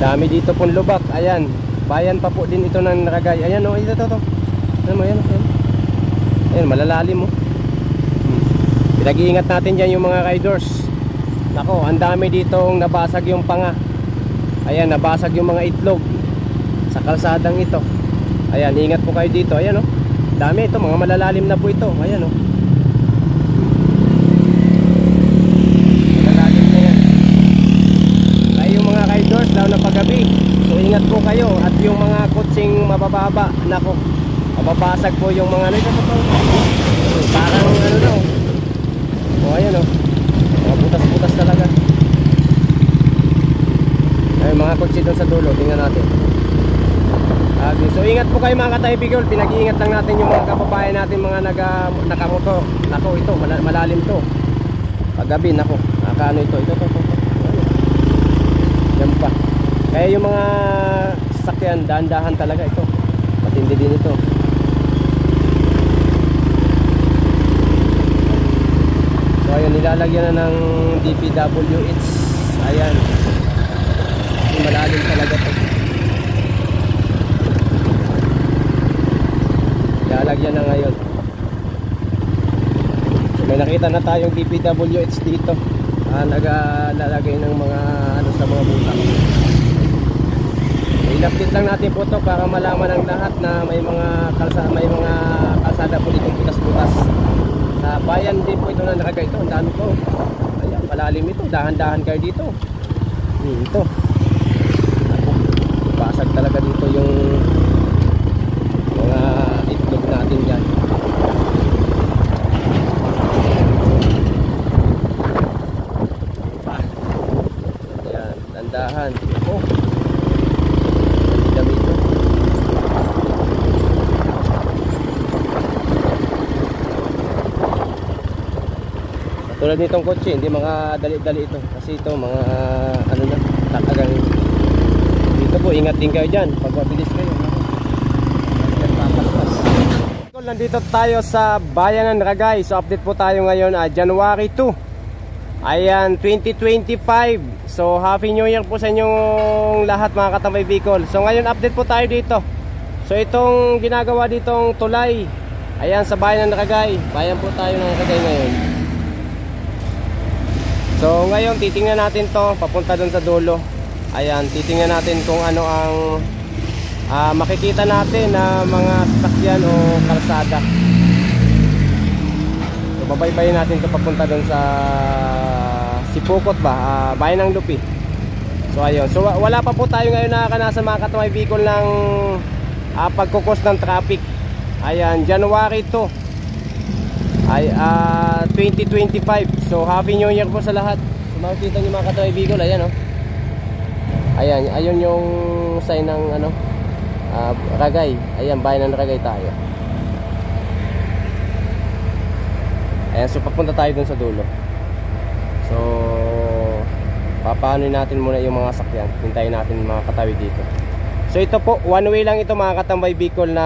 Dami dito pong lubak. Ayan, bayan pa po din ito ng Naragay. Ayan o, ito to. Ayan mo, ayan. Ayan, malalalim mo. Pinag-iingat natin dyan yung mga riders. Nako, ang dami ditong nabasag yung panga. Ayan, nabasag yung mga itlog sa kalsadang ito. Ayan, ingat po kayo dito. Ayan o, dami ito, mga malalalim na po ito. Ayan o, malalalim na yan. Kaya yung mga riders, lalo na paggabi, so ingat po kayo. At yung mga kutsing mabababa, nako, mababasag po yung mga ano ito. Parang ano na o. O ayan o, mga butas-butas talaga. Ay, mga kotse doon sa dulo, tingnan natin. So ingat po kayo mga ka-Typical. Pinag-iingat lang natin yung mga kababayan natin, mga nakamoto. Nako, ito malalim to. Paggabi, nako, nakaano ito. Yan pa. Kaya yung mga sasakyan, dahan-dahan talaga ito. Matindi din ito. So ayun, nilalagyan na ng DPWH. Ayan, malalim talaga ito. Nilalagyan na ngayon. So may nakita na tayong DPWH dito. Naglalagay ng mga ano sa mga butak. I-update lang natin po ito para malaman ng lahat na may mga kalsada po ditong butas-butas. Sa bayan din po ito na Naragay ito. Ang dami po. Ayan, palalim ito. Dahan-dahan kayo dito. Ito. Basag talaga dito yung mga itlog natin dyan. Ayan, dandahan. Oh, dami ito. Tulad nitong kotse, hindi mga dali-dali ito. Kasi ito mga ano na, tatagang. Dito po, ingat din kayo dyan pag mabilis kayo. Nandito tayo sa bayan ng Naragay. So update po tayo ngayon, January 2. Ayan, 2025. So Happy New Year po sa inyong lahat mga katambay Bicol. So ngayon update po tayo dito. So itong ginagawa ditong tulay, ayan, sa bayan ng Naragay. Bayan po tayo ng Naragay ngayon. So ngayon titingnan natin to, papunta dun sa dulo. Ayan, titingnan natin kung ano ang makikita natin na mga sasakyan o kalsada. So babaybayin natin ito papunta dun sa Sipokot ba, bayan ng Lupi. So ayun, so wala pa po tayo ngayon nakakanasan mga katamay Bicol ng pagkukos ng traffic. Ayan, January 2 ay 2025. So Happy New Year po sa lahat. So makikita nyo mga katamay Bicol, ayan o. Ayan, ayun yung sign ng ano, Ragay. Ayan, bayan ng Ragay tayo. Ayan, so papunta tayo dun sa dulo. So papaanoin natin muna yung mga sakyan. Hintayin natin mga katawid dito. So ito po, one way lang ito mga katambay Bicol na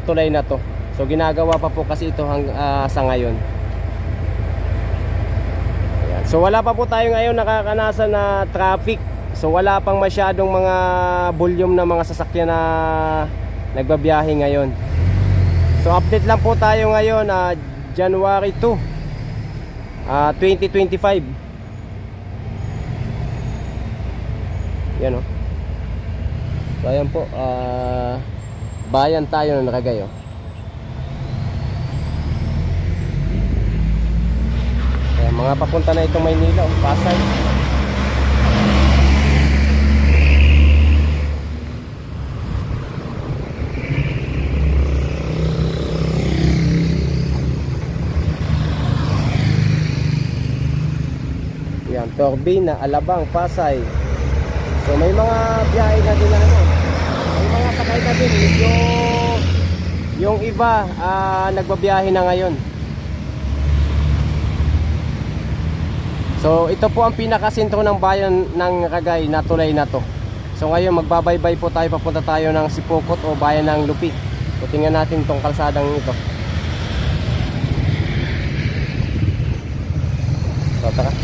tulay na to. So ginagawa pa po kasi ito sa ngayon. Ayan. So wala pa po tayo ngayon nakakanasan na traffic. So wala pang masyadong mga volume na mga sasakyan na nagbabiyahe ngayon. So update lang po tayo ngayon, January 2, 2025. Yan o. So ayan po, bayan tayo ng Naragay o. Ayan, mga papunta na itong Maynila o, Pasay. Turbina, Alabang, Pasay. So may mga biyahe na din na ano. May mga sakay na din. Yung iba nagbabiyahe na ngayon. So ito po ang pinakasentro ng bayan ng Ragay na tulay na to. So ngayon magbabaybay po tayo, papunta tayo ng Sipokot o bayan ng Lupi. So tingnan natin tong kalsadang ito. So tara.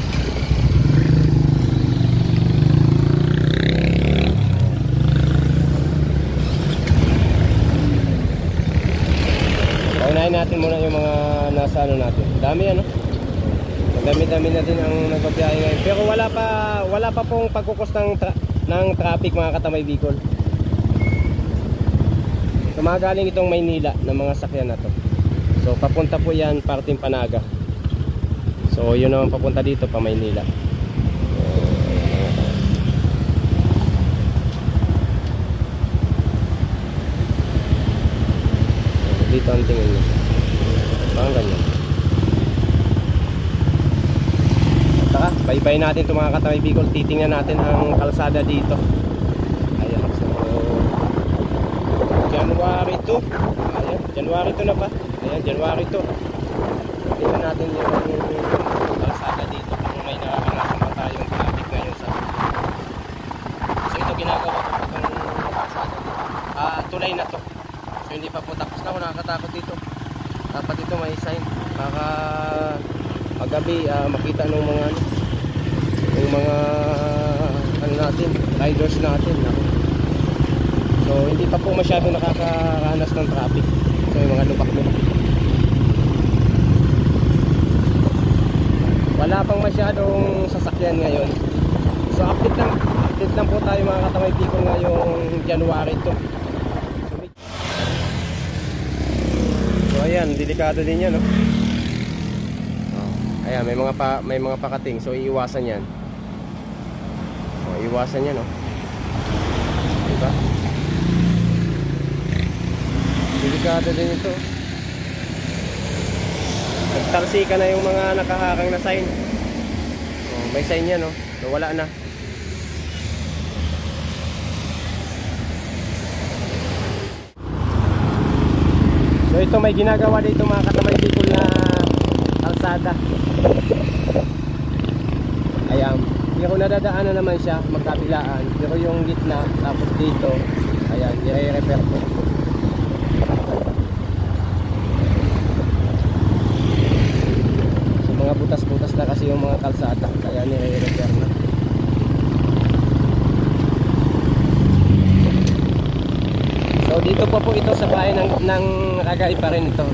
natin muna yung mga nasa ano natin. Dami ano. Dami-dami na din ang nagbabiyahe ngayon. Pero wala pa pong pagkukos ng traffic mga katamay Bicol. So magaling itong Maynila ng mga sakyan na to. So papunta po yan parting Panaga. So yun naman papunta dito pa Maynila. Dito ang tingin niya. Parang ganyan. Saka, bye-bye natin itong mga katamay Bicol. Titingnan natin ang kalsada dito. Ayan. So, January 2. Ayan. January 2 na ba? Ayan, January 2. Tingnan natin yung kalsada dito. Kung may nararanasan pa tayong traffic ngayon sa so, ito ginagawa ko pa itong kalsada dito. Tulay na to. So, hindi pa po tapos na ako. Nakakatakot dito. Dapat ito may sign. Baka paggabi makita ng mga yung mga ano natin, riders natin. So hindi pa po masyado nakakaranas ng traffic. So yung mga lubak nila. Wala pang masyadong sasakyan ngayon. So update lang po tayo mga katamay Bicol ngayong January 2. So ayan, delikado din yan, no? Ayan, may mga pakating. So iiwasan 'yan. So iwasan 'yan, no. Diba? Delikado din ito. Nagtarsika na yung mga nakahakang na sign. Oh, may sign 'yan, no. So wala na. So ito may ginagawa dito mga katamay Bicol na kalsada. Ayan, pero nadadaanan naman siya magkabilaan. Pero yung gitna, tapos dito, ayan, i-repair po. So mga butas-butas na kasi yung mga kalsada, kaya i-repair na. So dito po ito sa bahay ng Ragay pa rin ito.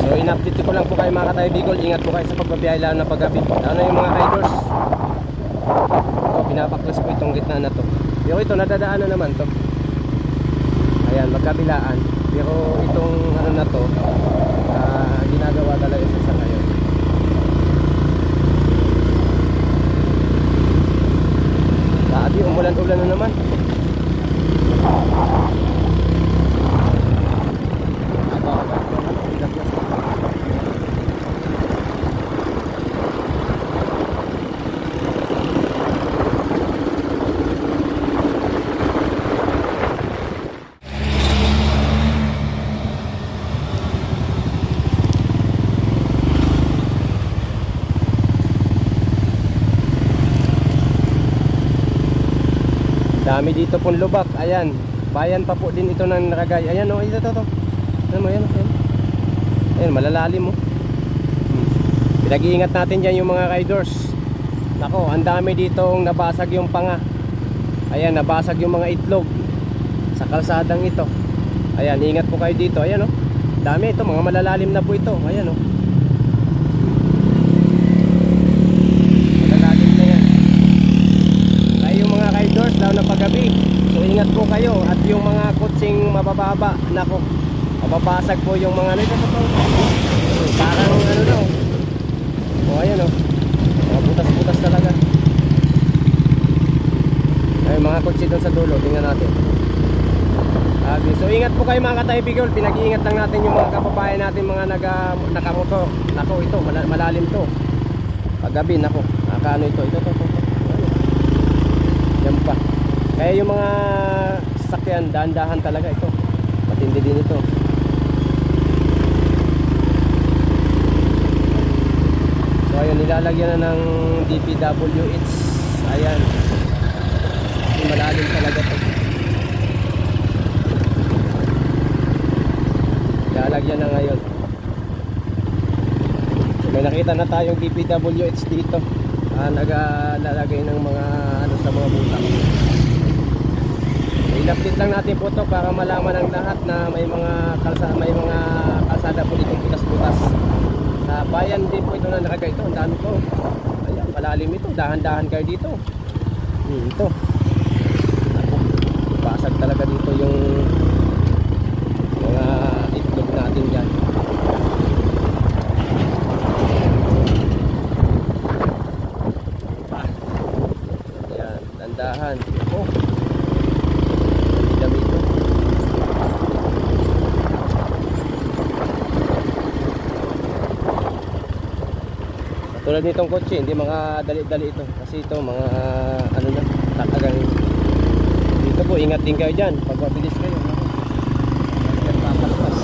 So in-update ko lang po kayo mga katamay Bicol. Ingat po kayo sa pagbabiyahe lalo na paggabi. Ano yung mga riders? So pinapaklas po itong gitna na to. Pero ito nadadaanan naman to. Ayan, magkabilaan. Pero itong ano na to, ginagawa talaga sa ngayon. Sabi, umulan-ulan na naman. Dami dito pong lubak. Ayan, bayan pa po din ito ng Ragay. Ayan o, ito to. Ayan. Ayan, malalalim mo. Pinag-iingat natin dyan yung mga riders. Nako, ang dami ditong nabasag yung panga. Ayan, nabasag yung mga itlog sa kalsadang ito. Ayan, ingat po kayo dito. Ayan o, dami ito, mga malalalim na po ito. Ayan o, malalalim na yan. Kaya yung mga riders daw na paggabi, so ingat po kayo. At yung mga kutsing mabababa, nako, mababasag po yung mga nito. Parang ano daw. O ayan o, mga butas-butas talaga. Ay, mga kutsi doon sa dulo, tingnan natin. So ingat po kayo mga katamay Bicol. Pinag-iingat lang natin yung mga kababayan natin, mga nakamotor. Nako, ito malalim to. Paggabi, nako, nakano ito. Yan pa. Kaya yung mga sasakyan, dahan-dahan talaga ito. Matindi din ito. So ayun, nilalagyan na ng DPWH. Ayan, malalim talaga ito. Nilalagyan na ngayon. So may nakita na tayong DPWH dito. Naglalagay ng mga ano sa mga butang. I-update lang natin po to para malaman ng lahat na may mga kalsada kalsada po ditong butas-butas. Sa bayan din po ito na nakaga ito. Ang dami po. Ayan, malalim ito. Dahan-dahan kayo dito. Ito. Ako, basag talaga dito yung mga itlog natin dyan. Ayan, dandahan. Oh, dami ito. Tulad nitong kotse, hindi mga dali-dali ito. Kasi ito mga ano na, tatagang. Dito po, ingat din kayo dyan. Pag mabilis kayo. Papaspas.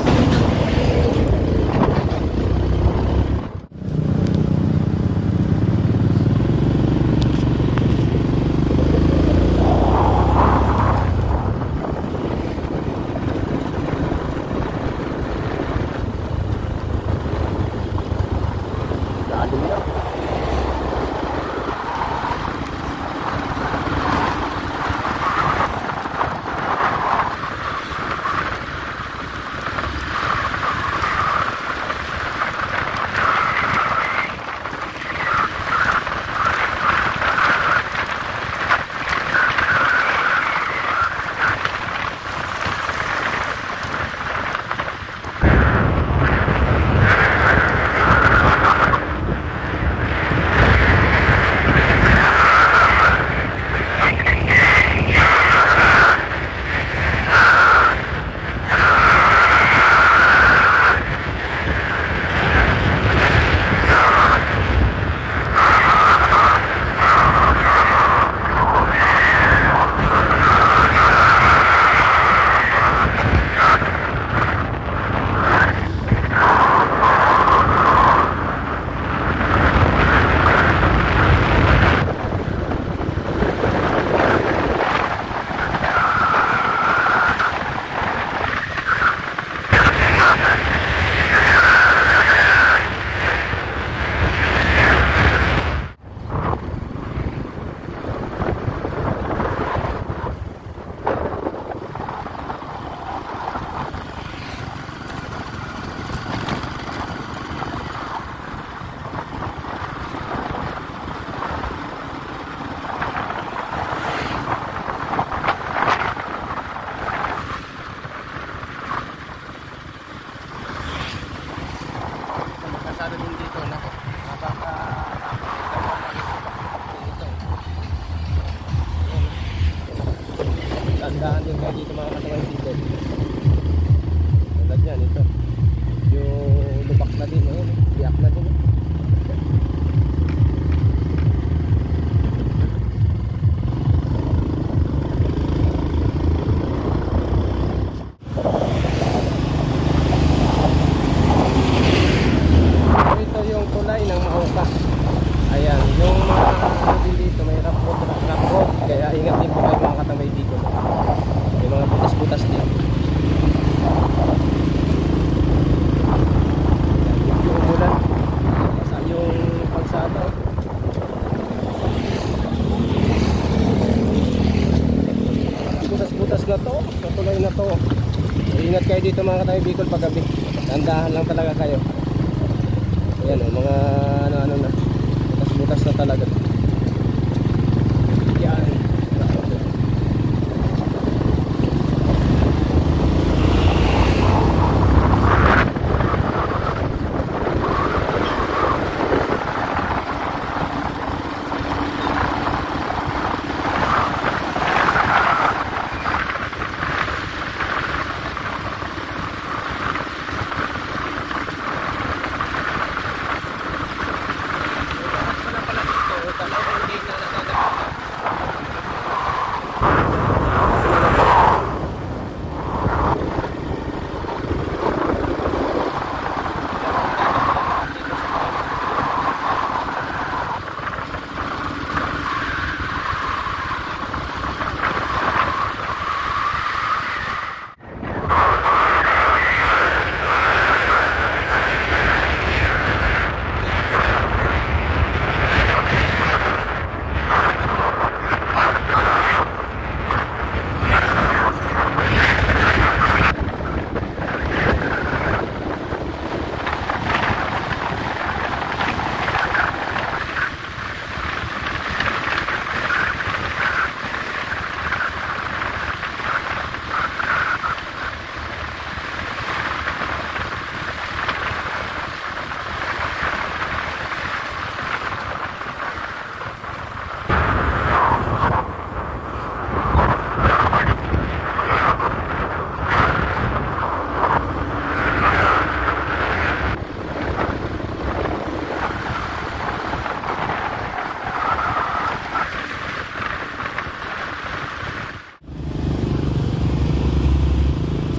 Tandaan din kayo dito mga katawang dito. Tulad yan, ito. Yung lubak na din, biyak na din. Ito yung tulay ng Maoka. Ayan, yung mga din dito may rough road. Kaya ingat din po kayo mga katamay dito. May mga butas-butas din. Yung umulan. Saan yung pagsada? Butas-butas na to. Katulay na to. Ingat kayo dito mga katamay Bicol paggabi. Tandahan lang talaga kayo. Ayan o, mga ano na. Butas na talaga. Yan.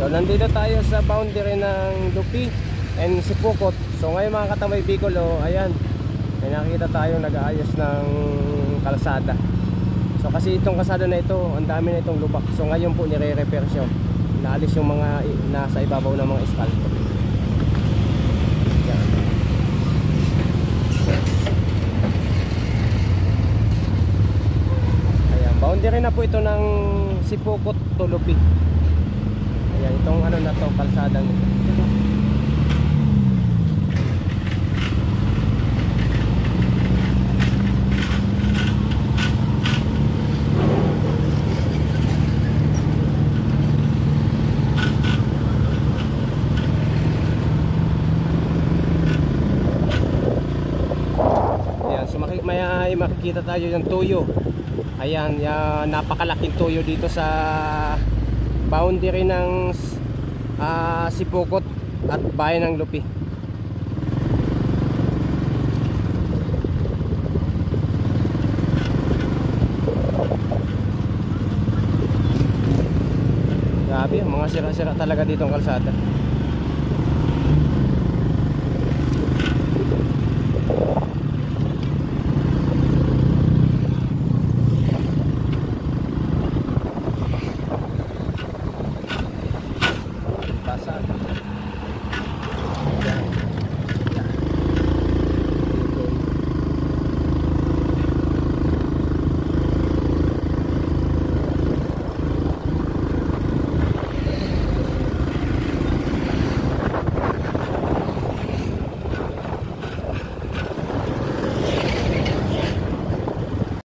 So nandito tayo sa boundary ng Lupi and Sipokot. So ngayon mga katamay Bicol, ayan, may nakita tayo nag-aayos ng kalsada. So kasi itong kalsada na ito, ang dami na itong lubak. So ngayon po nire-repair siya. Naalis yung mga nasa ibabaw ng mga espalto. Yan. Ayan, boundary na po ito ng Sipokot to Lupi. Ayan, itong ano na to, kalsadang ito. Ayan, so may makikita tayo yung tuyo. Ayan, napakalaking tuyo dito sa boundary ng Sipokot at bayan ng Lupi. Grabe, mga sira-sira talaga dito ang kalsada.